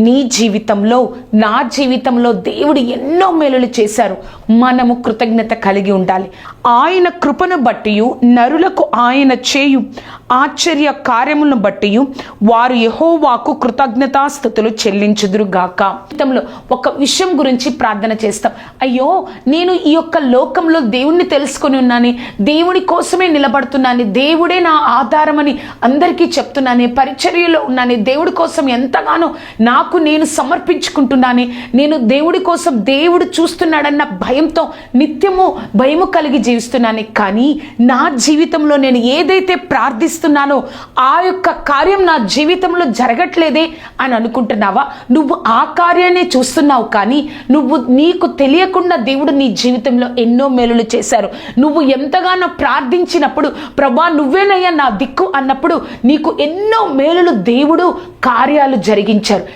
నీ జీవితంలో, నా జీవితంలో దేవుడు ఎన్నో మేలులు చేశారు. మనము కృతజ్ఞత కలిగి ఉండాలి. ఆయన కృపను బట్టి నరులకు ఆయన చేయు ఆశ్చర్య కార్యములను బట్టి వారు యెహోవాకు కృతజ్ఞతాస్తుతులు చెల్లించుదురుగాక. జీవితంలో ఒక విషయం గురించి ప్రార్థన చేస్తాం. అయ్యో, నేను ఈ యొక్క లోకంలో దేవుణ్ణి తెలుసుకొని ఉన్నాను, దేవుని కోసమే నిలబడుతున్నాను, దేవుడే నా ఆధారమని అందరికీ చెప్తున్నాను, పరిచర్యలో ఉన్నాను, దేవుడి కోసం ఎంతగానో నాకు నేను సమర్పించుకుంటున్నాను, నేను దేవుడి కోసం దేవుడు చూస్తున్నాడన్న భయంతో నిత్యము భయము కలిగి జీవిస్తున్నాను. కానీ నా జీవితంలో నేను ఏదైతే ప్రార్థిస్తున్నానో ఆ యొక్క కార్యం నా జీవితంలో జరగట్లేదే అని అనుకుంటున్నావా? నువ్వు ఆ కార్యాన్ని చూస్తున్నావు, కానీ నీకు తెలియకుండా దేవుడు నీ జీవితంలో ఎన్నో మేలులు చేశారు. నువ్వు ఎంతగానో ప్రార్థించినప్పుడు, ప్రభా నువ్వేనయ్యా నా దిక్కు అన్నప్పుడు నీకు ఎన్నో మేలులు దేవుడు కార్యాలు జరిగించారు.